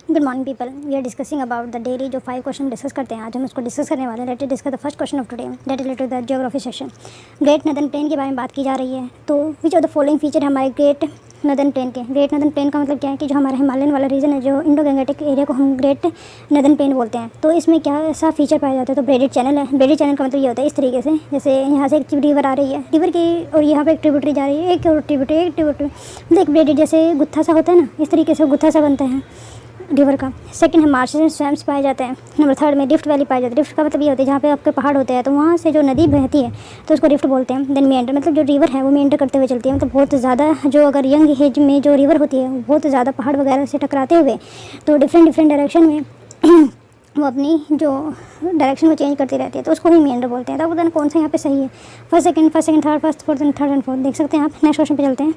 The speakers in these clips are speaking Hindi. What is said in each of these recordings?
Good morning people, we are discussing about the daily जो 5 क्वेश्चन डिस्कस करते हैं। आज हम उसको डिस्कस करने वाले हैं। Let us discuss the first question of today, that is related to the geography section. Great northern plain के बारे में बात की जा रही है। तो which of the following feature है हमारे ग्रेट नदर्न प्लेन के। ग्रेट नदर्न प्लेन का मतलब क्या है कि जो हमारा हिमालयन वाला रीजन है, जो इंडो गंगेटिक एरिया को हम ग्रेट नदर्न प्लेन बोलते हैं। तो इसमें क्या ऐसा फीचर पाया जाता है? तो ब्रेडेड चैनल है। ब्रेडेड चैनल का मतलब ये होता है इस तरीके से, जैसे यहाँ से एक रिवर आ रही है, रिवर की और यहाँ पे एक ट्रिब्यूटरी जा रही है, एक और ट्रिब्यूटरी मतलब एक ब्रेडेड जैसे गुत्था सा होता है ना, इस तरीके से गुत्था सा बनता है रिवर का। सेकंड है मार्शेस एंड स्वैम्स पाए जाते हैं। नंबर थर्ड में रिफ्ट वैली पाए जाते हैं। रिफ्ट का मतलब ये होता है जहाँ पे आपके पहाड़ होते हैं, तो वहाँ से जो नदी बहती है तो उसको रिफ्ट बोलते हैं। देन मेंडर मतलब जो रिवर है वो मेंडर करते हुए चलती है, मतलब बहुत ज़्यादा जो अगर यंग एज में जो रिवर होती है बहुत ज़्यादा पहाड़ वगैरह से टकराते हुए तो डिफरेंट डायरेक्शन में वो अपनी जो डायरेक्शन को चेंज करती रहती है, तो उसको ही मेंडर बोलते हैं। तो बताना कौन सा यहाँ पे सही है? First second third, first fourth and fourth देख सकते हैं आप। नेक्स्ट क्वेश्चन पे चलते हैं।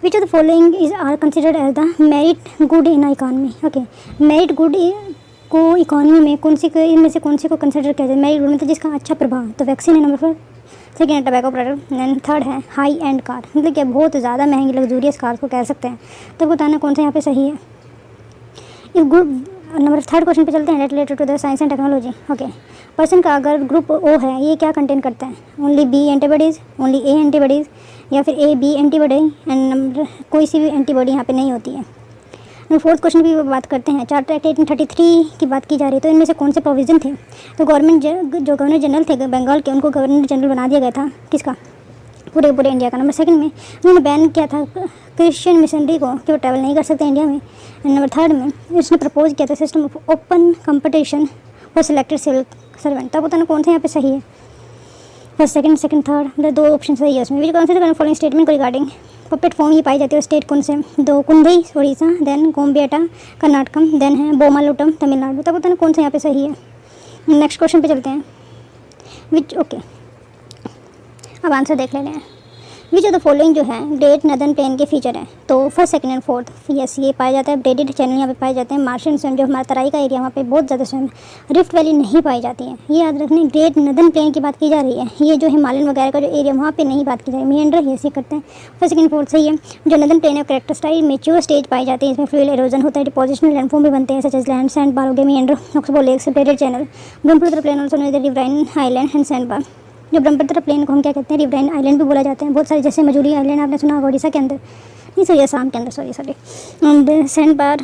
Which of the following is are considered as the merit good in economy. Okay, merit good को इकॉनमी में कौन सी इनमें से कौन सी को कंसिडर किया जाए? मेरिट गुड मतलब जिसका अच्छा प्रभाव। तो वैक्सीन है नंबर 4, सेकेंड है टबैको प्रोडक्ट, एंड थर्ड है हाई एंड कार, मतलब क्या बहुत ज़्यादा महंगी लग्जूरियस कार को कह सकते हैं। तो बताना कौन सा यहाँ पे सही है? इस ग्रुप नंबर थर्ड क्वेश्चन पे चलते हैं, related to the science and technology. Okay, person का अगर ग्रुप ओ है ये क्या कंटेन करता है? Only B antibodies, only A antibodies, या फिर A B antibody and number कोई सी भी एंटीबॉडी यहाँ पे नहीं होती है। नंबर फोर्थ क्वेश्चन की बात करते हैं। चार्टर एक्ट 1833 की बात की जा रही है, तो इनमें से कौन से प्रोविज़न थे? तो जो गवर्नर जनरल थे बंगाल के, उनको गवर्नर जनरल बना दिया गया था। किसका? पूरे इंडिया का। नंबर सेकंड में उन्होंने बैन किया था क्रिश्चियन मिशनरी को कि वो ट्रैवल नहीं कर सकते इंडिया में। नंबर थर्ड में उसने प्रपोज किया था system of open competition for selected civil servant. तब बताना कौन सा यहाँ पे सही है? फर्स्ट सेकंड थर्ड, मतलब 2 ऑप्शन सही है उसमें। विच कंसिडर करना फॉलोइंग स्टेटमेंट को रिगार्डिंग पपेट फॉर्म ये पाई जाती है स्टेट कौन से? 2 कुंदई उड़ीसा, देन कोम्बियाटा कर्नाटकम, देन है बोमालुटम तमिलनाडु। तब बताना कौन सा यहाँ पे सही है? नेक्स्ट क्वेश्चन पे चलते हैं। अब आंसर देख लेते हैं। विच ऑफ द फॉलोइंग जो है ग्रेट नदर्न प्लेन के फीचर है? तो first second and fourth yes ये पाया जाता है। ब्रेडेड चैनल यहाँ पे पाए जाते हैं। मार्शियन स्वैम जो हमारा तराई का एरिया वहाँ पे बहुत ज़्यादा स्वैम। रिफ्ट वैली नहीं पाई जाती है, ये याद रखने। ग्रेट नदर्न प्लेन की बात की जा रही है, ये जो हिमालयन वगैरह का जो एरिया वहाँ पे नहीं बात की जा रही। मेंडर यस ये करते हैं। फर्स्ट सेकंड फोर्थ सही है। जो नदर्न प्लेन है कैरेक्टरिस्टिक मेच्योर स्टेज पाई जाती है, इसमें फ्यूल एरोजन होता है, डिपोजिशनल लैंडफॉर्म भी बनते हैं such as land sand bar हो गया, meander oxbow lakes, braided channel. Brahmaputra plain also known as the riverine island and sand bar. जो ब्रह्मपुत्र प्लेन को हम क्या कहते हैं? रिवराइन आइलैंड भी बोला जाता है। बहुत सारे जैसे मजूरी आइलैंड आपने सुना होगा उड़ीसा के अंदर, नहीं सॉरी असम के अंदर, sorry and sand bar.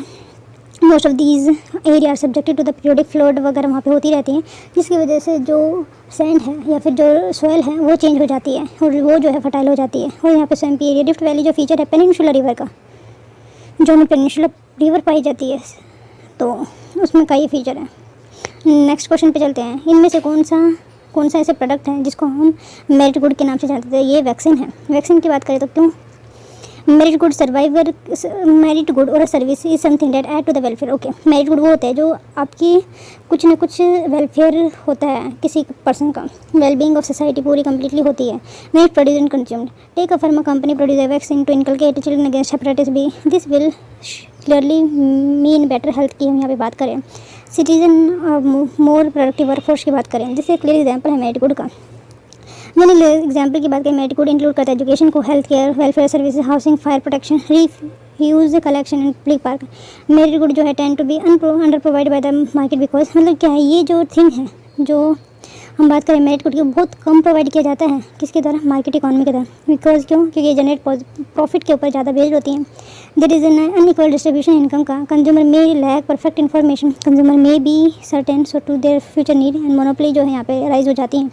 Most of these area are subjected to the periodic flood वगैरह वहाँ पे होती रहती हैं, जिसकी वजह से जो सैंड है या फिर जो सोयल है वो चेंज हो जाती है और वो जो है फर्टाइल हो जाती है। और यहाँ पे स्वैम्पी एरिया। रिफ्ट वैली जो फीचर है पेनिनसुला रिवर का, जो हमें पेनिनसुला रिवर पाई जाती है, तो उसमें का ये फीचर है। नेक्स्ट क्वेश्चन पे चलते हैं। इनमें से कौन सा ऐसे प्रोडक्ट है जिसको हम मेरिट गुड के नाम से जानते थे? ये वैक्सीन है। वैक्सीन की बात करें तो क्यों? मेरिट गुड और service is something that add to the welfare. Okay, merit good वो होता है जो आपकी कुछ ना कुछ वेलफेयर होता है किसी पर्सन का, वेलबींग ऑफ सोसाइटी पूरी कंप्लीटली होती है। Merit produce and consumed. Take a pharma company produce a vaccine to inculcate children against hepatitis B, this will clearly mean better health की हम यहाँ पे बात करें। सिटीजन मोर प्रोडक्टिव वर्कफोर्स की बात करें, जिससे क्लियर एग्जाम्पल है मेरिट गुड का। मैंने एग्जाम्पल की बात करें, मेरिट गुड इंक्लूड करता है एजुकेशन को, health care, welfare services, housing, fire protection, reuse, collection and public park. Merit good जो है tend to be under provide by the market because मतलब क्या है, ये जो थिंग है जो हम बात करें मेरिट गुड की, बहुत कम प्रोवाइड किया जाता है किसकी तरह? मार्केट इकॉनमी की तरह। बिकॉज क्यों? क्योंकि ये जनरेट प्रॉफिट के ऊपर ज़्यादा बेस्ड होती हैं। There is an unequal distribution income का। कंज्यूमर में लैक परफेक्ट इन्फॉर्मेशन, कंज्यूमर में be certain so to their future need and monopoly जो है यहाँ पे राइज हो जाती हैं।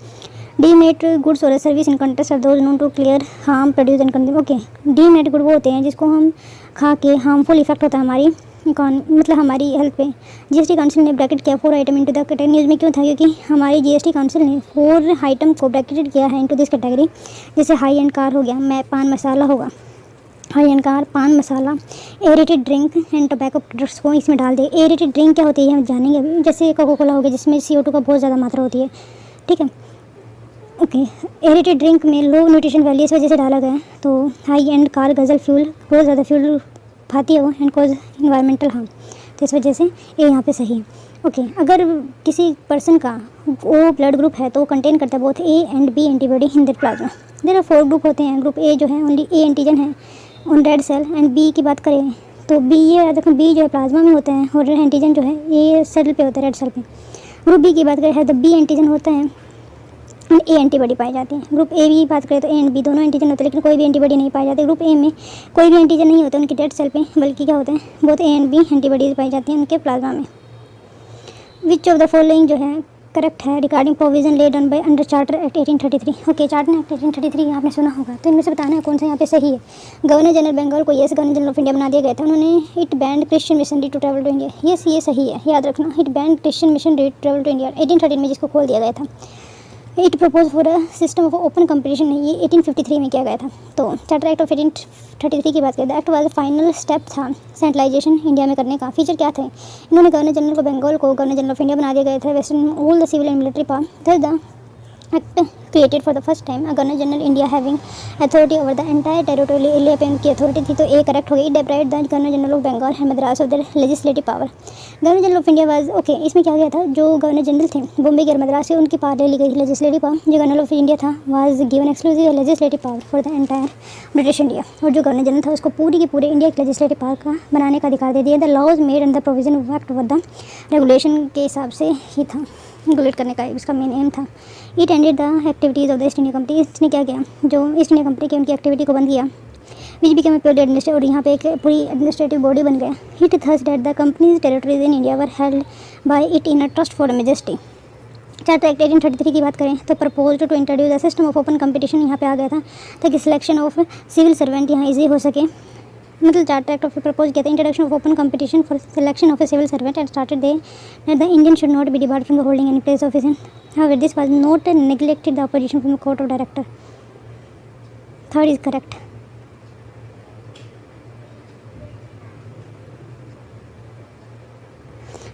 डीमेरिट गुड्स और service in context are those known to clear harm produce and consume. Okay, demerit good वो होते हैं जिसको हम खा के हार्मफुल इफेक्ट होता है हमारी मतलब हमारी हेल्थ पे। जीएसटी काउंसिल ने ब्रैकेट किया 4 item into the category. News में क्यों था? क्योंकि हमारी जीएसटी काउंसिल ने 4 आइटम को ब्रैकेटेड किया है इनटू दिस कैटेगरी। जैसे हाई एंड कार हो गया, पान मसाला होगा, high end car, paan masala, aerated drink and tobacco products को इसमें डाल दिए। एरेटेड ड्रिंक क्या होती है हम जानेंगे अभी। जैसे कोका कोला हो गया जिसमें CO2 का बहुत ज़्यादा मात्रा होती है, ठीक है। ओके, एरेटेड ड्रिंक में लो न्यूट्रिशन वैल्यू इस वजह से डाला गया है। तो हाई एंड कार गज़ल फ्यूल, बहुत ज़्यादा फ्यूल खाती है वो एंड कॉज इन्वायरमेंटल हार्म, तो इस वजह से ये यहाँ पे सही है। ओके, अगर किसी पर्सन का वो ब्लड ग्रुप है तो वो कंटेन करता है both A and B antibody in their plasma. There are 4 group होते हैं। ग्रुप A जो है ओनली A एंटीजन है on red cell and B की बात करें तो बी, ये देखो बी जो है प्लाज्मा में होते हैं और एंटीजन जो है ये सेल पे होता है, रेड सेल पे। ग्रुप बी की बात करें तो बी एंटीजन होता है, ए एंटीबॉडी पाई जाती है। ग्रुप ए की बात करें तो ए एंड बी दोनों एंटीजन होते हैं, लेकिन कोई भी एंटीबॉडी नहीं पाई जाती। ग्रुप ए में कोई भी एंटीजन नहीं होता उनके डेड सेल पे, बल्कि क्या होते हैं, both A and B antibodies पाई जाती हैं उनके प्लाज्मा में। विच ऑफ द फॉलोइंग जो है करेक्ट है regarding provision laid on by under charter act 1833। Okay, charter act 1833 आपने सुना होगा, तो इनमें से बताना है कौन सा यहाँ पे सही है। गवर्नर जनरल बंगाल को as governor general of India बना दिया गया था। उन्होंने it banned Christian missionary to travel to India, yes ये सही है, याद रखना। It banned Christian missionary to travel to India 1813 में जिसको खोल दिया गया था। It propose for a system of open competition, ये 1853 में किया गया था। तो चार्टर एक्ट ऑफ 1833 की बात करें, the act was final step था सेंट्रलाइजेशन इंडिया में करने का। फीचर क्या थे, इन्होंने गवर्नर जनरल को बंगाल को गवर्नर जनरल ऑफ इंडिया बना दिया गया था, western all the civil and military power. The act created for the first time a governor general India having authority over the entire territorial area पे उनकी अथॉरिटी थी, तो ए करेक्ट हो गई। Deprived the governor general of Bengal and Madras of the legislative power. Governor general of India was okay, इसमें क्या गया था, जो गवर्नर जनरल थे बॉम्बे के मद्रास से, उनकी पावर ले ली गई थी लेजिस्लेटिव पावर। जो गवर्नर ऑफ इंडिया था was given exclusive legislative power for the entire British India, और जो गवर्नर जनरल था उसको पूरी की पूरे इंडिया के लेजिस्लेटिव पावर का बनाने का अधिकार दे दिया। The laws made and the provision of act व द रेगुलेशन के हिसाब से ही था, रेगुलेट करने का इसका मेन एम था। It ended the activities of the East India Company, इसने क्या किया, जो ईस्ट इंडिया कंपनी की उनकी एक्टिविटी को बंद किया। विच बिकेम प्योरली एडमिनिस्ट्रेटिव, और यहाँ पे एक पूरी एडमिनिस्ट्रेटिव बॉडी बन गया। It thus that the companies territories in India were held by it in a trust for majesty. Charter act 1833 की बात करें तो propose to introduce the system of open competition यहाँ पे आ गया था, ताकि सिलेक्शन ऑफ सिविल सर्वेंट यहाँ ईजी हो सके। मतलब चार्टर एक्ट ऑफ प्रपोज किया था introduction of open competition for selection of a civil servant and started they the Indian should not be debarred from the holding any place of his, however this was not neglected the opposition from the court of director. Third is correct.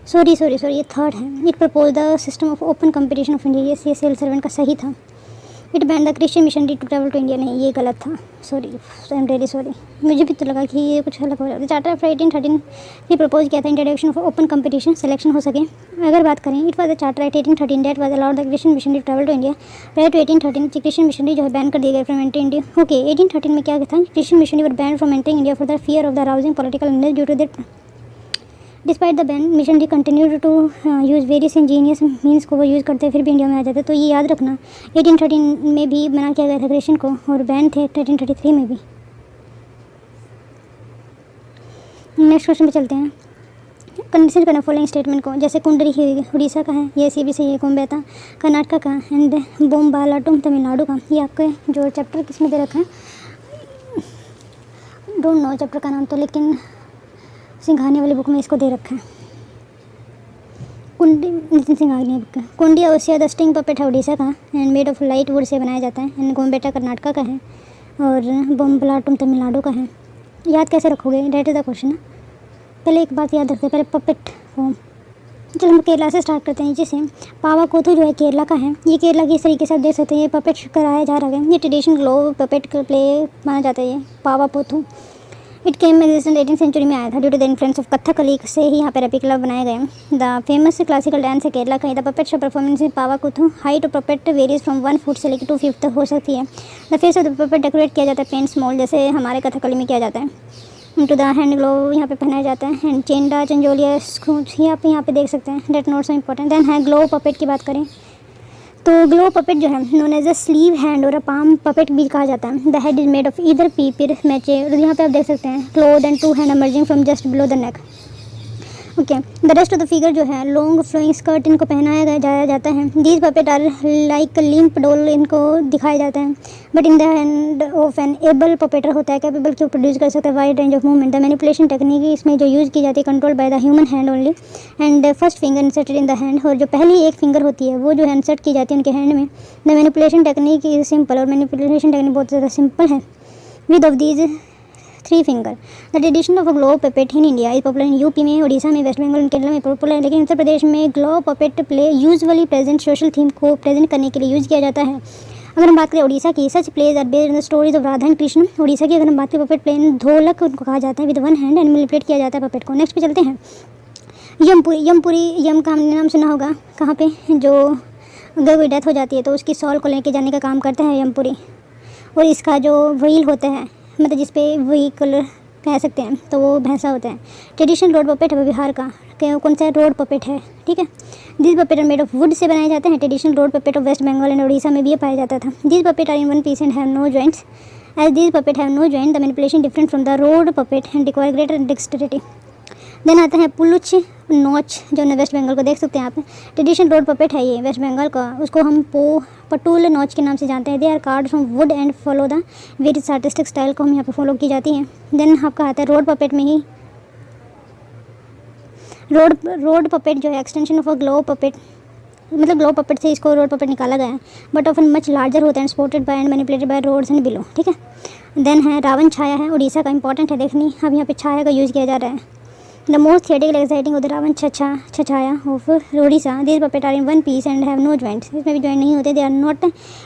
Sorry ये थर्ड है। It propose the system of open competition of India, ये सिविल सर्वेंट का सही था। It banned the Christian missionary to travel to India, नहीं ये गलत था, sorry I am really sorry, मुझे भी तो लगा कि ये कुछ अलग हो जाता है। चार्टर ऑफ 1813 ये प्रपोज किया था introduction of open competition selection हो सके। अगर बात करें, it was the charter act 1813 that was allowed the Christian missionary to travel to India. Prior to 1813 Christian missionary जो है बैन कर दिए गए फ्रॉम एंटरिंग इंडिया। ओके, 1813 में क्या था, Christian missionary were ban from entering India for the fear of the arousing political unrest due to their. Despite the ban missionary continued to use various ingenious means को वो यूज़ करते फिर भी इंडिया में आ जाते, तो ये याद रखना। 1813 में भी मना किया गया था क्रिश्चियन को, और बैन थे 1833 में भी। नेक्स्ट क्वेश्चन पे चलते हैं। कंसिडर करना फॉलोइंग स्टेटमेंट को, जैसे कुंडली उड़ीसा का है, ये सीबी से, ये कोम्बेता कर्नाटक का एंड बोम्बालाटुम तमिलनाडु का। ये आपके जो चैप्टर किसमें दे रखा है, डोंट नो चैप्टर का नाम तो, लेकिन सिंघानिया वाली बुक में इसको दे रखा है। कुंडी नितिन सिंघानिया बुक का। कुंडिया ओसिया द स्टिंग पपेट है उड़ीसा का and made of light would say बनाया जाता है, एंड गोम्बेटा कर्नाटका का है, और बोम्बलाटुम तमिलनाडु का है। याद कैसे रखोगे, डेट इज द क्वेश्चन। पहले एक बात याद रखते हैं, पहले पपेट फॉर्म। चलो हम केरला से स्टार्ट करते हैं नीचे से। पावाकोथू जो है केरला का है, ये केरला की इस तरीके से आप देख सकते हैं, ये पपेट कराया जा रहा है, ये ट्रेडिशनल ग्लो पपेट प्ले माना जाता है। ये Pavakoothu it came existence 18th century में आया था due to the influence of Kathakali से ही यहाँ पे रेपिकला बनाए गए। द फेमस क्लासिकल डांस है केरला का। The puppet show performance in Pavakoothu. Height of puppet varies from 1 foot से लेकर 2 फीट तक हो सकती है। The face of the puppet decorate किया जाता है पेंट स्मॉल, जैसे हमारे कथकली में किया जाता है। टू द हैंड ग्लो यहाँ पे पहनाया जाता है, एंड चेंडा चंजोलिया स्क्रूज ये आप यहाँ पे देख सकते हैं। That not so important. Then है ग्लो पपेट की बात करें तो ग्लो पपेट जो है known as a sleeve hand और अ पाम पपेट भी कहा जाता है। The head is made of either papier mache, और यहाँ पे आप देख सकते हैं cloth and 2 hand emerging from just below the neck. Okay, the rest of the figure जो है लॉन्ग फ्लोइंग स्कर्ट इनको पहनाया जाया जाता है। These puppet are like limp doll, इनको दिखाया जाता है, but in the hand of an able puppeteer होता है कैपेबल क्यों प्रोड्यूस कर सकता है wide range of movement. The manipulation technique इसमें जो यूज़ की जाती है control by the human hand only, and first finger inserted in the hand, और जो पहली एक फिंगर होती है वो जो है इंसर्ट की जाती है उनके हैंड में। The manipulation technique is simple, और मैनिपुलेशन टेक्निक बहुत ज़्यादा सिंपल है। With of these 3 finger. The tradition of glow puppet in India is popular in UP में, उड़ीसा में, वेस्ट बंगाल, केरला में पॉपुलर है, लेकिन उत्तर प्रदेश में glow puppet play usually present social theme को प्रेजेंट करने के लिए यूज़ किया जाता है। अगर हम बात करें उड़ीसा की, such plays are based on the stories of Radha and Krishna. Orissa की अगर हम बात करें पपेट प्ले ढोलक उनको कहा जाता है, विद 1 हैंड, एंड मैनिपुलेट किया जाता है पपेट को। नेक्स्ट पे चलते हैं यमपुरी यम का हमने नाम सुना होगा, कहाँ पे, जो अगर कोई डेथ हो जाती है तो उसकी सॉल को लेके जाने का काम करता है यमपुरी। और इसका जो व्हील होता है, मतलब जिस पे व्हीकल कह सकते हैं, तो वो भैंसा होता है। ट्रेडिशनल रोड पपेट है बिहार का, कौन सा रोड पपेट है, ठीक है। This puppet are made of wood से बनाए जाते हैं। Traditional rod puppet of West Bengal and Orissa में भी ये पाया जाता था। This puppet are in one piece and have no joints. As this puppet have no joint the manipulation different from the rod puppet and require greater dexterity. Then आता है पुलुच नोच, जो न वेस्ट बंगाल को देख सकते हैं आप। ट्रेडिशनल रोड पपेट है ये वेस्ट बंगाल का, उसको हम पटुल नोच के नाम से जानते हैं। They are carved from wood and follow the various artistic style को हम यहाँ पे फॉलो की जाती हैं। देन आपका आता है रोड पपेट में ही रोड पपेट जो है extension of a glow puppet, मतलब ग्लो पपेट से इसको रोड पपेट निकाला गया है, बट ऑफन मच लार्जर होता है, supported by and manipulated by rods and below, ठीक है। देन है रावण छाया है, उड़ीसा का, इंपॉर्टेंट है देखनी। अब यहाँ पे छाया का यूज़ किया जा रहा है। The most theatrical exciting of the Ravan Chhaya of Orissa. This puppet are in one piece and have no joints. इसमें भी जॉइंट नहीं होते। दे आर नॉट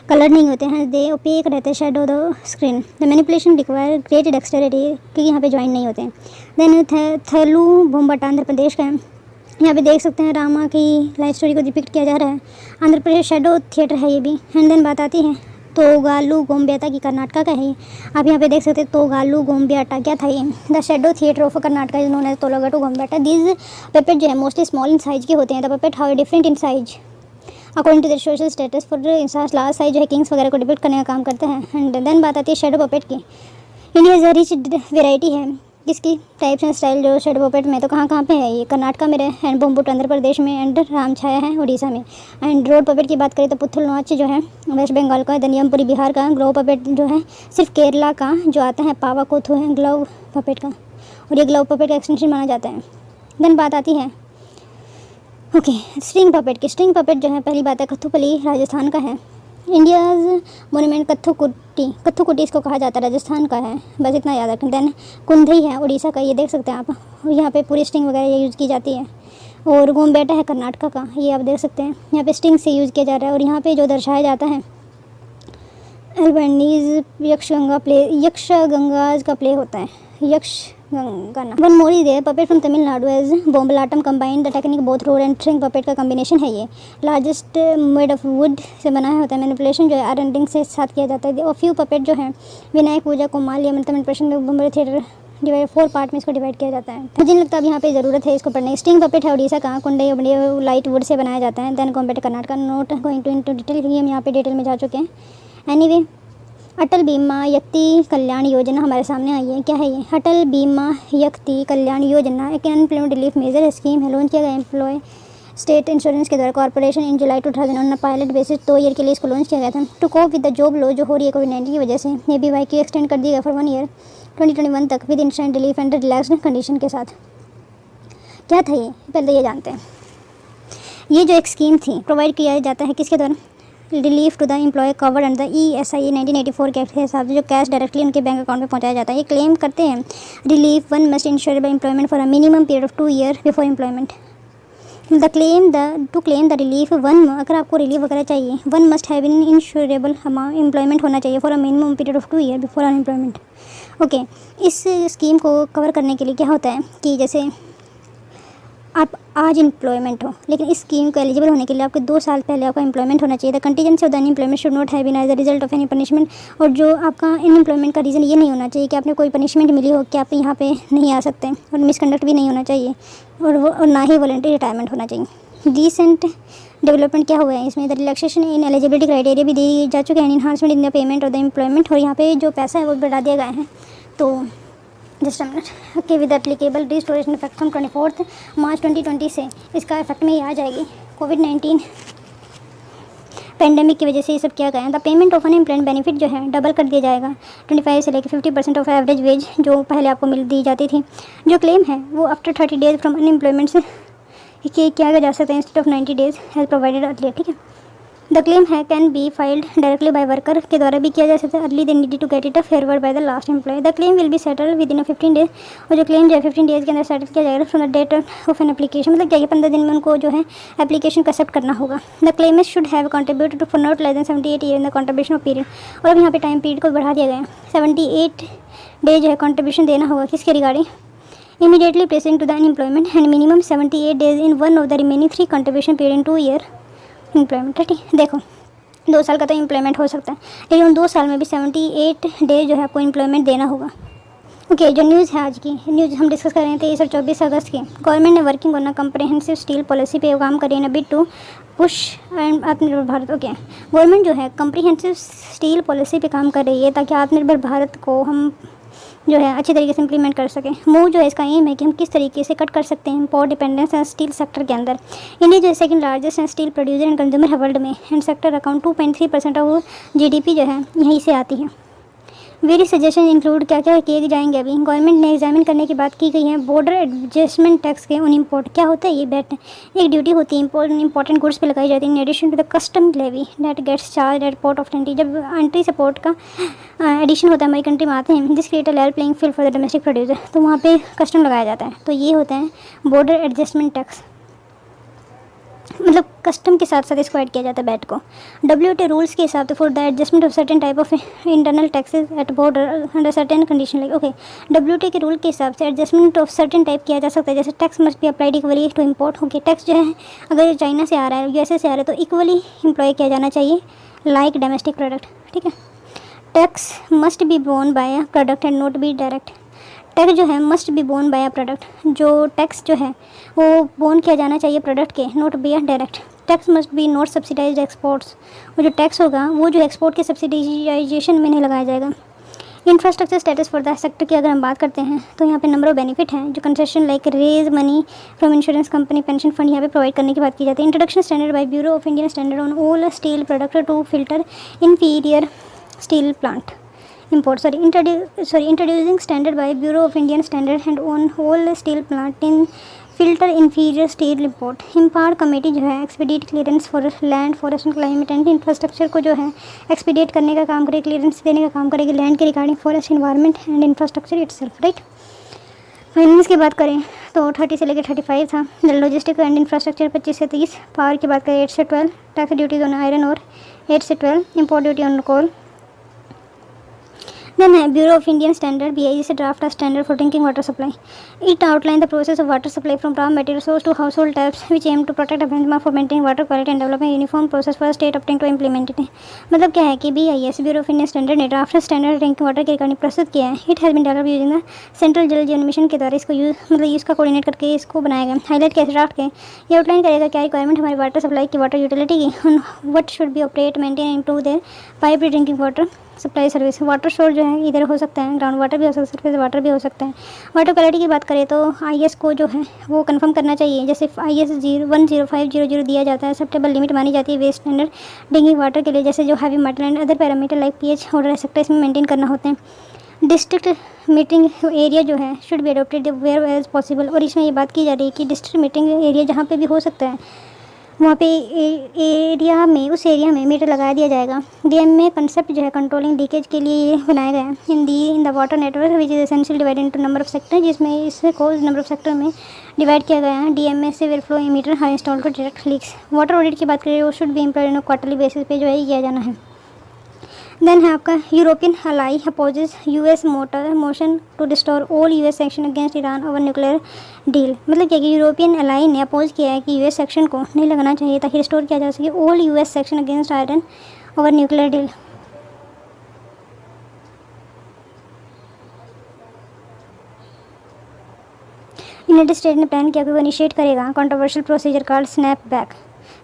कलर नहीं होते हैं। दे ओपेक रहते हैं, shadow the screen. The manipulation require great dexterity, क्योंकि यहाँ पे जॉइंट नहीं होते हैं। देन थलू बोम्बट आंध्र प्रदेश का है। यहाँ पे देख सकते हैं रामा की लाइफ स्टोरी को डिपिक्ट किया जा रहा है। आंध्र प्रदेश शेडो थिएटर है ये भी। एंड देन बात आती है तोगालू गोम्बेटा की, कर्नाटका का है ये। आप यहाँ पे देख सकते हैं तोगालू गोम्बेटा क्या था ये। The shadow theatre of Karnataka is known as Togalu Gombeyata. These puppet जो है मोस्टली स्मॉल इन साइज के होते हैं। The puppet how different in size according to the social status. For इंसास लार्ज साइज जो है किंग्स वगैरह को डिपिक्ट करने का काम करते हैं। एंड देन बात आती है शेडो पपेट की। इंडिया रिच वेराइटी है किसकी टाइप्स एंड स्टाइल जो शेडो पपेट में, तो कहाँ पे है ये, कर्नाटका में है, एंड बोम्बुट आंध्र प्रदेश में, एंड राम छाया है उड़ीसा में। एंड रोड पपेट की बात करें तो पुथुल नोच जो है वेस्ट बंगाल का, दनियमपुरी बिहार का। ग्लो पपेट जो है सिर्फ केरला का जो आता है, पावा कोथू है ग्लव पपेट का, और ये ग्लव पपेट का एक्सटेंशन माना जाता है। देन बात आती है स्ट्रिंग पपेट की। स्ट्रिंग पपेट जो है पहली बात है कथुपली राजस्थान का है। इंडियाज़ मोन्यूमेंट कथुकुटी इसको कहा जाता है, राजस्थान का है, बस इतना याद रखें। देन कुंधई है उड़ीसा का, ये देख सकते हैं आप, यहाँ पे पूरी स्ट्रिंग वगैरह ये यूज़ की जाती है। और गोम्बेटा है कर्नाटका का, ये आप देख सकते हैं, यहाँ पे स्ट्रिंग से यूज़ किया जा रहा है। और यहाँ पे जो दर्शाया जाता है एल्बनीज यक्षगंगाज का प्ले होता है, Yakshagana. One more is there puppet from Tamil Nadu as Bommalattam combined the technique both rod and string puppet का कॉम्बिनेशन है ये। लार्जेस्ट मेड ऑफ वुड से बना होता है। मैनिपुलेशन जो है आयरन से साथ किया जाता है। और फ्यू पपेट जो है विनायक पूजा कोमाल या मैनिपुलेशन में बॉम्बे थिएटर डिवाइड 4 पार्ट में इसको डिवाइड किया जाता है। मुझे नहीं लगता अब यहाँ पे ज़रूरत है इसको पढ़ने। स्ट्रिंग पपेट है उड़ीसा का, कुंडई लाइट वुड से बनाया जाता है। Then compete Karnataka, not going to into detail, हम यहाँ पे डिटेल में जा चुके हैं। एनीवे अटल बीमा यक्ति कल्याण योजना हमारे सामने आई है। क्या है ये? अटल बीमा यक्ति कल्याण योजना एक अनएम्प्लॉयमेंट रिलीफ मेजर स्कीम है। लॉन्च किया गया एम्प्लॉय स्टेट इंश्योरेंस के द्वारा corporation in July 2000 on pilot basis 2 year के लिए इसको लॉन्च किया गया था। To cope with the job loss जो हो रही है कोविड-19 की वजह से, ये भी वाई की एक्सटेंड कर दी गई फॉर 1 ईयर 2021 तक with instant relief and relaxed condition के साथ। क्या था ये? पहले ये जानते हैं। ये जो एक स्कीम थी प्रोवाइड किया जाता है किसके द्वारा? Relief to the employee covered under the ESI 1984 के हिसाब से जो कैश डायरेक्टली उनके बैंक अकाउंट में पहुंचाया जाता है। ये क्लेम करते हैं relief one must insure by employment for a minimum period of 2 year before employment. To claim the relief one, अगर आपको रिलीफ वगैरह चाहिए, one must have in insurable employment होना चाहिए for a minimum period of 2 year before unemployment. Okay, इस स्कीम को कवर करने के लिए क्या होता है कि जैसे आप आज एम्प्लॉयमेंट हो, लेकिन इस स्कीम को एलिजिबल होने के लिए आपके 2 साल पहले आपका एम्प्लॉयमेंट होना चाहिए। The contingency of the unemployment should not have been as the result of any punishment. और जो आपका अनएम्प्लॉयमेंट का रीज़न ये नहीं होना चाहिए कि आपने कोई पनिशमेंट मिली हो कि आप यहाँ पे नहीं आ सकते, और मिसकंडक्ट भी नहीं होना चाहिए, और ना ही वॉलंटरी रिटायरमेंट होना चाहिए। रिसेंट डेवलपमेंट क्या हुआ है इसमें? The relaxation in eligibility criteria भी दी जा चुके हैं। Enhancement in the payment of the employment, और यहाँ पे जो पैसा है वो बढ़ा दिया गया है। तो just okay, with applicable restoration effect from 24 मार्च 2020 से इसका इफेक्ट में ही आ जाएगी। कोविड-19 पेंडेमिक की वजह से ये सब किया गया है। The payment of unemployment benefit जो है डबल कर दिया जाएगा 25 से लेकर 50% ऑफ एवरेज वेज जो पहले आपको दी जाती थी। जो क्लेम है वो आफ्टर 30 डेज फ्रॉम अनएम्प्लॉयमेंट से किया जा सकता है instead of 90 days as provided earlier. ठीक है, द क्लेम है can be filed directly by worker के द्वारा भी किया जा सकता है। Early they need to get it forward by the last employ. The claim will be settle within 15 days, और जो क्लेम जो है 15 डेज के अंदर सेटल किया जाएगा from the date of an application, मतलब क्या 15 दिन में उनको जो है एप्लीकेशन को एक्सेप्ट करना होगा। The Clement should have contributed for not less than 78 year in the contribution of period. और अब यहाँ पे टाइम पीरियड को बढ़ा दिया गया है, 78 डे जो है कंट्रीब्यूशन देना होगा किसके regarding? Immediately preceding to the unemployment and minimum 78 days in one of the remaining 3 contribution period in 2 year employment. ठीक, देखो 2 साल का तो एम्प्लॉयमेंट हो सकता है, लेकिन उन 2 साल में भी 78 डे जो है आपको एम्प्लॉयमेंट देना होगा। ओके, जो न्यूज़ है आज की न्यूज़ हम डिस्कस कर रहे थे 23 और 24 अगस्त की। गवर्नमेंट ने working on a comprehensive steel policy पे काम कर रही है बिट टू पुश एंड आत्मनिर्भर भारत। ओके, गवर्नमेंट जो है कम्प्रीहेंसिव स्टील पॉलिसी पे काम कर रही है ताकि आत्मनिर्भर भारत को हम जो है अच्छी तरीके से इंप्लीमेंट कर सकें। मूव जो है इसका एम है कि हम किस तरीके से कट कर सकते हैं import dependence and steel sector के अंदर। इंडिया जो है second largest steel producer and consumer है वर्ल्ड में, and sector account 2.3% of GDP जो है यहीं से आती है। वेरियस सजेशन इंक्लूड क्या क्या किए जाएंगे अभी गवर्नमेंट ने एग्जामिन करने की बात की गई है। बॉर्डर एडजस्टमेंट टैक्स के ऑन इम्पोर्ट क्या होता है, ये बैट एक ड्यूटी होती है इंपॉर्टेंट गुड्स पे लगाई जाती है in addition to the custom levy that gets charge at port of entry. जब एंट्री से पोर्ट का एडिशन होता है हमारी कंट्री में आते हैं, this create a level playing field for the domestic producer, तो वहाँ पे कस्टम लगाया जाता है। तो ये होते हैं बॉर्डर एडजस्टमेंट टैक्स, मतलब कस्टम के साथ साथ इसको ऐड किया जाता है बैट को। WTO रूल्स के हिसाब से for the adjustment of certain type of internal taxes at border under certain condition like. Okay, WTO के रूल के हिसाब से एडजस्टमेंट ऑफ सर्टेन टाइप किया जा सकता है, जैसे tax must be applied equally to import. Okay, tax जो है अगर चाइना से आ रहा है USA से आ रहा है तो इक्वली इम्प्लॉय किया जाना चाहिए लाइक डोमेस्टिक प्रोडक्ट। ठीक है, tax must be borne by a product and not be direct. Tax जो है must be borne by a product, जो टैक्स जो है वो बोर्न किया जाना चाहिए प्रोडक्ट के, not be a direct. Tax must be not subsidised exports, वो जो टैक्स होगा वो जो एक्सपोर्ट के सब्सिडाइजेशन में नहीं लगाया जाएगा। Infrastructure status for the sector की अगर हम बात करते हैं तो यहाँ पे नंबर ऑफ बेनिफिट हैं जो concession like raise money from insurance company pension fund यहाँ पे प्रोवाइड करने की बात की जाती है। Introduction standard by bureau of Indian standard on all steel product to filter inferior steel plant import introducing standard by Bureau of Indian Standard and on whole steel plant in filter inferior steel import। impart committee जो है expedite clearance for land forest and climate and infrastructure को जो है एक्सपीडिएट करने का काम करेगी, क्लियरेंस देने का काम करेगी लैंड के regarding forest environment and infrastructure itself. Right, finance की बात करें तो 30 से लेकर 35 था। लॉजिस्टिक एंड इंफ्रास्ट्रक्चर 25 से 30। पावर की बात करें 8 से 12। टैक्स ड्यूटीज ऑन आयरन और 8 से 12। Import duty on coal. Then Bureau of Indian Standard BIS से draft a standard for drinking water supply. It outlined the process of water supply from raw material source to household taps, which aim to protect a benchmark for maintaining water quality and developing a uniform process for state opting to implement it। मतलब क्या है कि BIS Bureau of Indian Standard ने ड्राफ्ट स्टैंडर्ड ड्रिंकिंग वाटर के रिगार्डिंग प्रस्तुत किया है। It has been develop using the central Jal Jeevan mission के द्वारा इसको इसका कोऑर्डिनेट करके इसको बनाया गया। हाईलाइट कैसे ड्राफ्ट के ये आउटलाइन करेगा क्या रिक्वायरमेंट हमारी वाटर सप्लाई की, वाटर यूटिलिटी की, what should be operate maintain improve their pipe drinking water supply service. Water source जो है इधर हो सकता है, ग्राउंड वाटर भी हो सकता है, सरफेस वाटर भी हो सकता है। वाटर क्वालिटी की बात करें तो IS को जो है वो कंफर्म करना चाहिए, जैसे IS 10500 दिया जाता है, एक्सेप्टेबल लिमिट मानी जाती है वेस्ट स्टैंडर्ड ड्रिंकिंग वाटर के लिए, जैसे जो heavy metal and other parameter like pH और रह सकता है इसमें मेंटेन करना होते हैं। डिस्ट्रिक्ट मीटिंग एरिया जो है should be adopted where as possible, और इसमें ये बात की जा रही है कि डिस्ट्रिक्ट मीटिंग एरिया जहाँ पे भी हो सकता है वहाँ पे एरिया में उस एरिया में मीटर लगा दिया जाएगा। DM में कंसेप्ट जो है कंट्रोलिंग लीकेज के लिए ये बनाया गया है in the water network which is essential divide into number of sector, जिसमें इसको नंबर ऑफ सेक्टर में डिवाइड किया गया है। DMA से well flow meter high install to detect leaks. Water audit की बात करें वो should be employed on quarterly basis पे जो है किया जाना है। देन है आपका European ally opposes US motion to restore all US section against Iran over nuclear deal. मतलब क्या कि यूरोपियन अलाई ने अपोज किया है कि US सेक्शन को नहीं लगाना चाहिए ताकि रिस्टोर किया जा सके all US section against Iran over nuclear deal. United State ने प्लान किया कि वो इनिशिएट करेगा controversial procedure called snapback.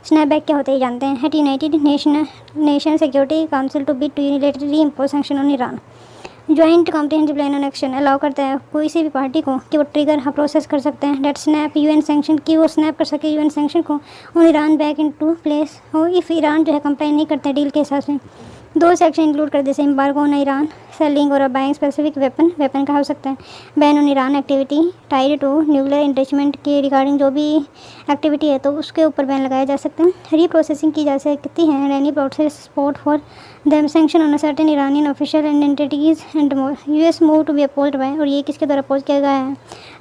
Snapback क्या होता है ये जानते हैं। At United Nation Security Council to be to unilaterally impose sanction on Iran. Joint comprehensive plan on action allow करता है कोई सी भी पार्टी को कि वो ट्रिगर प्रोसेस कर सकते हैं डेट स्नैप UN सैंक्शन की, वो स्नैप कर सके UN सैंक्शन को on Iran back in to place हो इफ़ ईरान जो है कंप्लाई नहीं करते डील के हिसाब से। 2 सेक्शन इंक्लूड कर जैसे एम्बार्गो ऑन ईरान सेलिंग और बाइंग स्पेसिफिक वेपन का हो सकता है। Ban on Iran activity tied to nuclear enrichment के रिगार्डिंग जो भी एक्टिविटी है तो उसके ऊपर बैन लगाया जा सकता है। रीप्रोसेसिंग की जा सकती है any process support for them sanction on certain Iranian official and entities and more. US move to be opposed by, और ये किसके द्वारा अपोज किया गया है,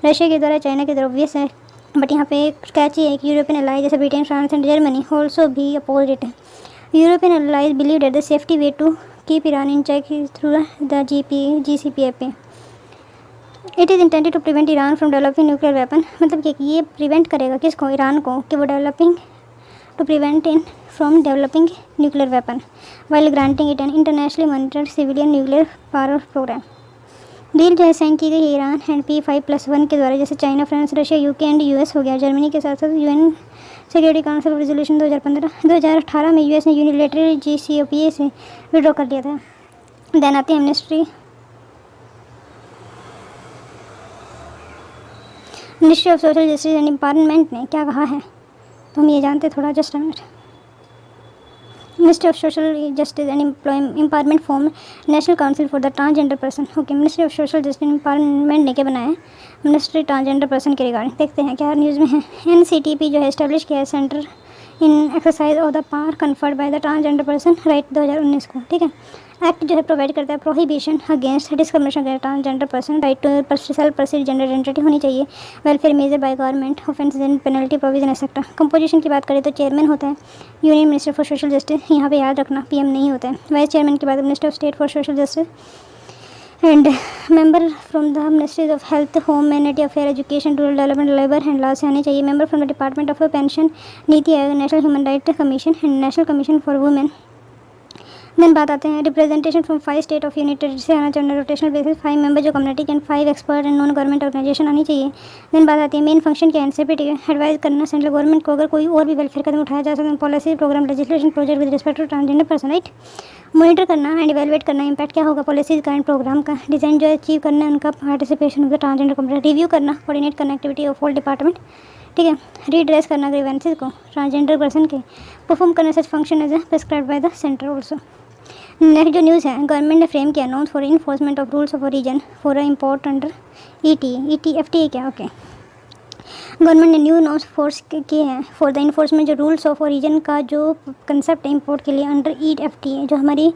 रशिया के द्वारा, चाइना के द्वारा ऑब्वियस है, बट यहाँ पे एक कैची है कि यूरोपियन अलाई जैसे Britain France and Germany also भी oppose it. European allies believe that the safety way to keep Iran in check is through the GCPOA. It is intended to prevent Iran from developing nuclear weapon। मतलब कि ये प्रिवेंट करेगा किसको, ईरान को, कि वो prevent it from developing nuclear weapon while granting it an internationally monitored civilian nuclear power program। Deal जो है साइन की गई ईरान एंड P5+1 के द्वारा, जैसे China, France, Russia, UK and US हो गया, जर्मनी के साथ साथ UN सिक्योरिटी काउंसिल रेजोल्यूशन 2018 में यूएस ने यूनिलेटरल JCPOA से विड्रॉ कर लिया था। देन आती है ministry of social justice and empowerment ने क्या कहा है, तो हम ये जानते थोड़ा, just a minute. Ministry of social justice and empowerment form national council for the transgender person. Okay, ministry of social justice and empowerment ने क्या बनाया है, मिनिस्ट्री ट्रांसजेंडर पर्सन के रिगार्डिंग। देखते हैं क्या न्यूज़ में है। NCTP जो है इस्टेब्लिश किया है centre in exercise of the power conferred by the transgender person right 2019 को। ठीक है, एक्ट जो है प्रोवाइड करता है prohibition against discrimination against transgender person, right to self perceived gender identity होनी चाहिए, welfare measure by government, offence and penalty provision etcetera. Composition की बात करें तो चेयरमैन होता है union minister for social justice, यहाँ पे याद रखना PM नहीं होता है। वाइस चेयरमैन की बात minister of state for social justice and member from the ministries of health, home, humanity affair, education, rural development, labour and law से आने चाहिए। Member from the department of pension, Niti Aayog, national human right commission and national commission for women. Then बात आते हैं representation from 5 state of unit territory से आना चाहिए रोटेशनल बेसिस, 5 मेंबर जो community and 5 expert and non government organisation आनी चाहिए। देन बात आती है मेन फंक्शन क्या है एनसीपी, एडवाइस करना सेंट्रल गवर्नमेंट को अगर कोई और भी वेलफेयर कदम उठाया जा सकता है, policy, programme, legislation, project with respect to transgender person, right. Monitor करना एंड इवेलुएट करना इम्पैक्ट क्या होगा पॉलिसीज का एंड प्रोग्राम का, डिज़ाइन जो अचीव करना है उनका participation of the transgender community, review करना, कोऑर्डिनेट करना एक्टिविटी ऑफ ऑल डिपार्टमेंट। ठीक है, रीड्रेस करना ग्रीवेंसेस को ट्रांसजेंडर पर्सन के, परफॉर्म करना such function as prescribed by the centre also. Next जो न्यूज़ है, गवर्नमेंट ने फ्रेम किया norms for enforcement of rules of origin for import under FTA क्या, ओके। गवर्नमेंट ने न्यू नॉर्म्स फोर्स किए हैं फॉर द इन्फोर्समेंट जो रूल्स ऑफ ओरिजिन का जो कंसेप्ट है इम्पोर्ट के लिए अंडर FTA जो हमारी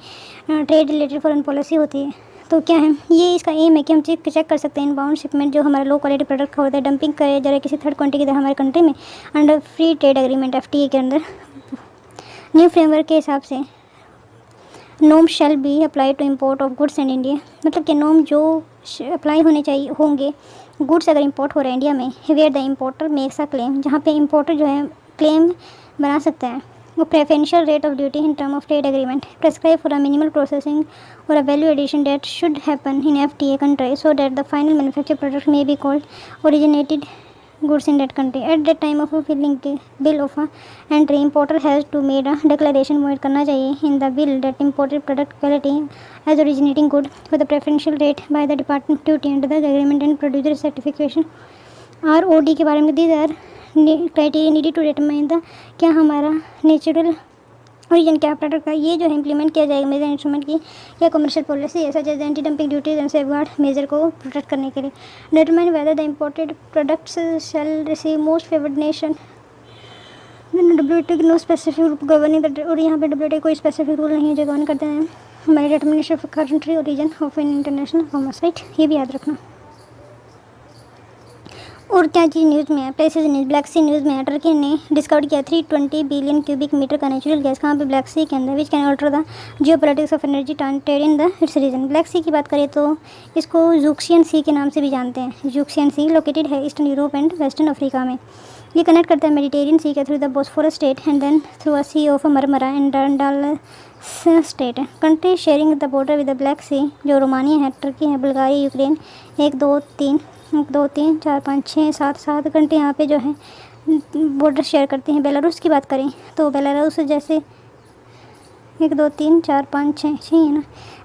ट्रेड रिलेटेड फॉरेन पॉलिसी होती है। तो क्या है ये, इसका एम है कि हम चेक कर सकते हैं इनबाउंड शिपमेंट जो हमारा लो क्वालिटी प्रोडक्ट का होता है, डंपिंग करे जरा किसी थर्ड कंट्री की तरह हमारे कंट्री में under free trade agreement FTA के अंदर। न्यू फ्रेमवर्क के हिसाब से norm shall be apply to import of goods in India, मतलब कि नॉर्म जो अप्लाई होने चाहिए होंगे गुड्स अगर इंपोर्ट हो रहे हैं इंडिया में, where the importer makes a claim, जहाँ पे इम्पोर्टर जो है क्लेम बना सकता है, वो preferential rate of duty in term of trade agreement, prescribe for a minimal processing और a value addition that should happen in FTA country so that the final manufacture product may be called originated goods in that country at the time of filling the bill of entry. Importer has to made a declaration mode करना चाहिए in the bill that imported product quality as originating good with a preferential rate by the department duty under the agreement and producer certification ROD के बारे में these are criteria needed to determine the क्या हमारा नेचुरल ओरिजिन क्या प्रोडक्ट का, ये जो है इम्प्लीमेंट किया जाएगा मेजर इंस्ट्रूमेंट की या कमर्शियल पॉलिसी है such as anti dumping duties and safeguard measure को प्रोटेक्ट करने के लिए। Determine whether the imported products shall receive most favoured nation WTO no specific rule governing the, और यहाँ पे WTO कोई स्पेसिफिक रूल नहीं है जो गवर्न करते हैं हमारी determination of country origin of an international commerce, right, ये भी याद रखना। और क्या चीज़ न्यूज़ में है, places news, black sea news में है, टर्की ने डिस्कवर किया 320 बिलियन क्यूबिक मीटर का नेचुरल गैस कहाँ पे, ब्लैक सी के अंदर, which can alter the geopolitics of energy trade in the its region. Black sea की बात करें तो इसको जूक्सियन सी के नाम से भी जानते हैं। जूक्सियन सी लोकेटेड है eastern Europe and western Africa में। ये कनेक्ट करता है मेडिटेरियन सी के through the Bosphorus strait and then through a sea of Marmara and Dardanelles strait. Country sharing the border with the black sea जो रोमानिया है, टर्की है, बुल्गारिया, यूक्रेन, 1 2 3 4 5 6 7 कंट्री यहाँ पे जो है बॉर्डर शेयर करती हैं। बेलारूस की बात करें तो बेलारूस जैसे 1 2 3 4 5 6 है ना,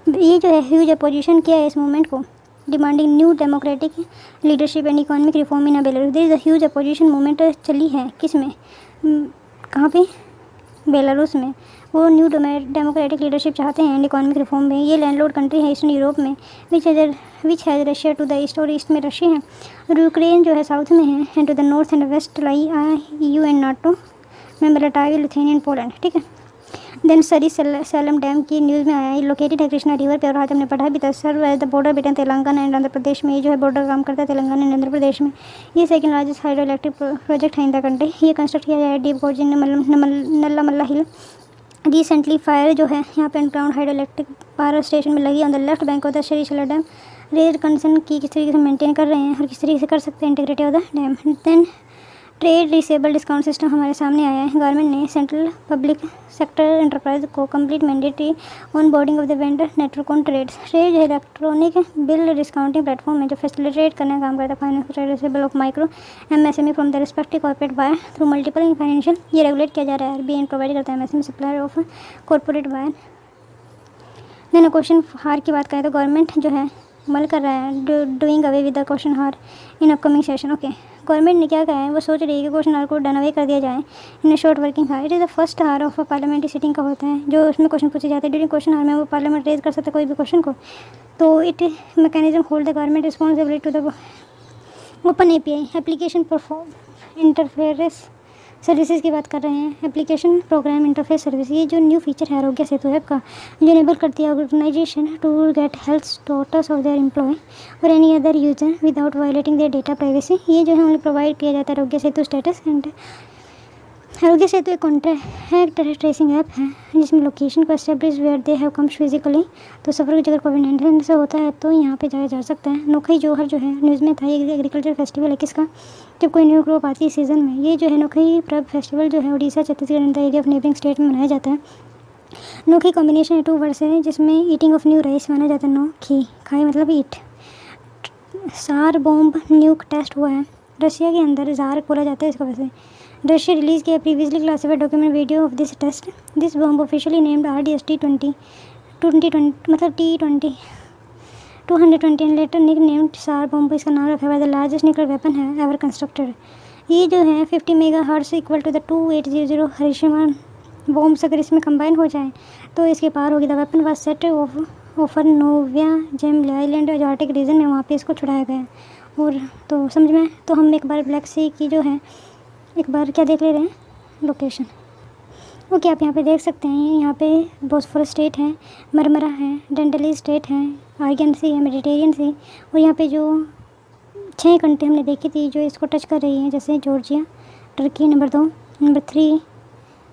ये जो है ह्यूज अपोजिशन किया है इस मूवमेंट को, demanding new democratic leadership and economic reform in Belarus. There is a huge opposition movement चली है किस में, कहाँ पे, बेलारूस में। वो न्यू डेमोक्रेटिक लीडरशिप चाहते हैं एंड इकोनॉमिक रिफॉर्म में। ये लैंडलॉर्ड कंट्री है ईस्टर्न यूरोप में which has Russia to the east, और ईस्ट में रशिया है, और यूक्रेन जो है साउथ में है, and to the north and west lie EU and NATO member Latvia, Lithuania, Poland, ठीक है। देन सरी सेलम डैम की न्यूज़ में आया, लोकेटेड है कृष्णा रिवर पे, और आज हमने पढ़ा भी था, serve as the border between Telangana and Andhra Pradesh में। ये जो है बॉर्डर काम करता है तेलंगाना एंड आंध्र प्रदेश में। ये second largest hydro electric project है इन द कंट्री। ये कंस्ट्रक्ट किया जाए डीप गोर्ज इन नल्ला मल्ला हिल। रिसेंटली फायर जो है यहाँ पे underground hydro electric power station में लगी on the left bank of the Srisailam dam. Rare concern की किस तरीके से मेंटेन कर रहे हैं और किस तरीके से कर सकते हैं integrity of the dam. Then trade receivable discount system हमारे सामने आया है। गवर्नमेंट ने सेंट्रल पब्लिक सेक्टर एंटरप्राइज को complete mandatory on boarding of the vendor network on trades. Trade electronic bill discounting platform है जो फैसिलिटेट करने का काम करता है finance trade receivable of micro MSME from the respective corporate buyer through multiple financial. ये रेगुलेट किया जा रहा है। RBI प्रोवाइड करता है MSME supplier of corporate buyer. Then question हार की बात करें तो गवर्नमेंट जो है अमल कर रहा है doing away with the question hour in upcoming session. Okay, government ने क्या कहा है, वो सोच रही है कि क्वेश्चन हार को डन अवे कर दिया जाए इन अ शॉर्ट वर्किंग हार। इट इज़ द फर्स्ट हार ऑफ अ पार्लियामेंट्री सिटिंग का होता है जो उसमें क्वेश्चन पूछे जाते हैं। ड्यूरिंग क्वेश्चन हार में वो पार्लियामेंट रेज कर सकता है कोई भी क्वेश्चन को। तो it mechanism hold the government responsibility to the open API application perform interference services की बात कर रहे हैं। एप्लीकेशन प्रोग्राम इंटरफेस सर्विस, ये जो न्यू फीचर है आरोग्य सेतु ऐप का, जो इनेबल करती है organization to get health status of their employ और any other user without violating their data privacy. ये जो है उन्हें प्रोवाइड किया जाता है आरोग्य सेतु स्टेटस। एंड आरोग्य सेतु एक कॉन्टैक्ट ट्रेसिंग ऐप है जिसमें लोकेशन को establish where they have comes physically. तो सफ़र अगर कोविड-19 से होता है तो यहाँ पे जाया जा सकता है। नोखई जोहर जो है न्यूज़ में था, ये एग्रीकल्चर फेस्टिवल है किसका, जब कोई न्यू क्रॉप आती है सीज़न में। ये जो है नोखई पर्व फेस्टिवल जो है Orissa Chhattisgarh and the area of neighbouring state में मनाया जाता है। नोखी कॉम्बिनेशन है 2 वर्ड से जिसमें ईटिंग ऑफ न्यू राइस माना जाता है। नोखी खाई मतलब ईट। सार बॉम्ब न्यूक टेस्ट हुआ है रशिया के अंदर, जार बोला जाता है इसको वैसे। रशिया रिलीज किया previously classified document video of this test. This bomb officially named RDST-20 मतलब T20 220 and later nicknamed tsar bomb, इसका नाम रखा हुआ है। द लार्जेस्ट न्यूक्लियर वेपन है एवर कंस्ट्रक्टेड। ये जो है 50 megahertz equal to the 2800 Hiroshima bombs अगर इसमें कंबाइन हो जाए तो इसके पार होगी। The weapon was set over Novaya Zemlya island जो आर्टिक रीजन में, वहाँ पे इसको छुड़ाया गया है। और तो समझ में, तो हम एक बार ब्लैक सी की जो है एक बार क्या देख ले रहे हैं, लोकेशन। ओके, आप यहाँ पे देख सकते हैं, यहाँ पे बोस्फोरस स्टेट है, मरमरा है, डेंडली स्टेट है, आर्गन सी है, मेडिटेरियन सी। और यहाँ पे जो 6 कंट्री हमने देखी थी जो इसको टच कर रही हैं, जैसे Georgia, Turkey number 2, number 3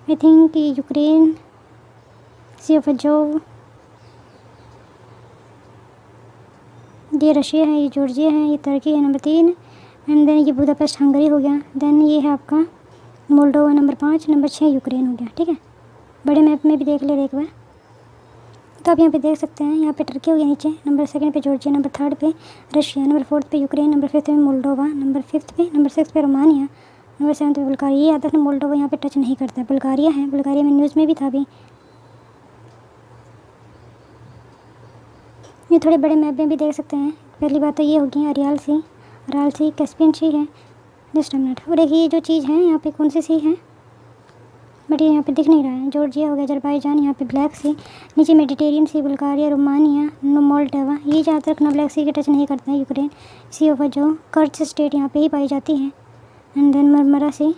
I think Ukraine, sea of Azov, ये रशिया है, ये जॉर्जिया है, ये टर्की है नंबर 3 एंड देन ये बुदापेस्ट हंगरी हो गया। देन ये है आपका मोल्डोवा नंबर 5, नंबर 6 यूक्रेन हो गया। ठीक है, बड़े मैप में भी देख ले एक बार। तो आप यहाँ पे देख सकते हैं, यहाँ पे टर्की हो गया नीचे, नंबर 2 पे जॉर्जिया, नंबर 3 पे रशिया, नंबर 4 पे यूक्रेन, नंबर 5 पे मोल्डोवा, नंबर 5 पे, नंबर 6 पे रोमानिया, नंबर 7 पे बुल्गारिया। ये याद रखना मोल्डोवा यहाँ पे टच नहीं करता है, बुल्गारिया है। बुल्गारिया में न्यूज़ में भी था अभी। ये थोड़े बड़े मैप में भी देख सकते हैं। पहली बात तो ये होगी अरियाल सी, कैस्पियन सी है, जस्ट मिनट। और एक ये जो चीज़ है यहाँ पे कौन सी सी है, बट ये यहाँ पे दिख नहीं रहा है। जॉर्जिया हो गया, अजरबैजान, यहाँ पे ब्लैक सी, नीचे मेडिटेरियन सी, बुल्गारिया, रोमानिया, मोल्डोवा। ये जहाँ तक ना ब्लैक सी के टच नहीं करता है। यूक्रेन, सी ऑफ जो कर्च स्टेट यहाँ पे ही पाई जाती है। एंड देन मरमरा सी।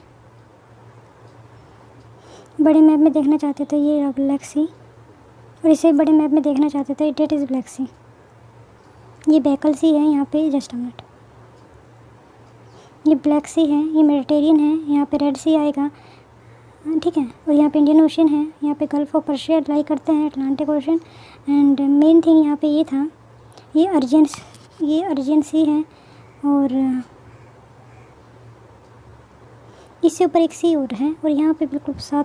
बड़े मैप में देखना चाहते थे ये ब्लैक सी, और इसे बड़े मैप में देखना चाहते थे इट इज़ ब्लैक सी। ये बैकल सी है यहाँ पे, जस्ट मिनट, ये ब्लैक सी है, ये मेडिटेरियन है, यहाँ पे रेड सी आएगा। ठीक है, और यहाँ पे इंडियन ओशन है, यहाँ पे गल्फ ऑफ पर्शिया लाई करते हैं, Atlantic ocean. And main thing यहाँ पे ये था, ये अर्जेंट सी है, और इससे ऊपर एक सी और है, और यहाँ पे बिल्कुल साथ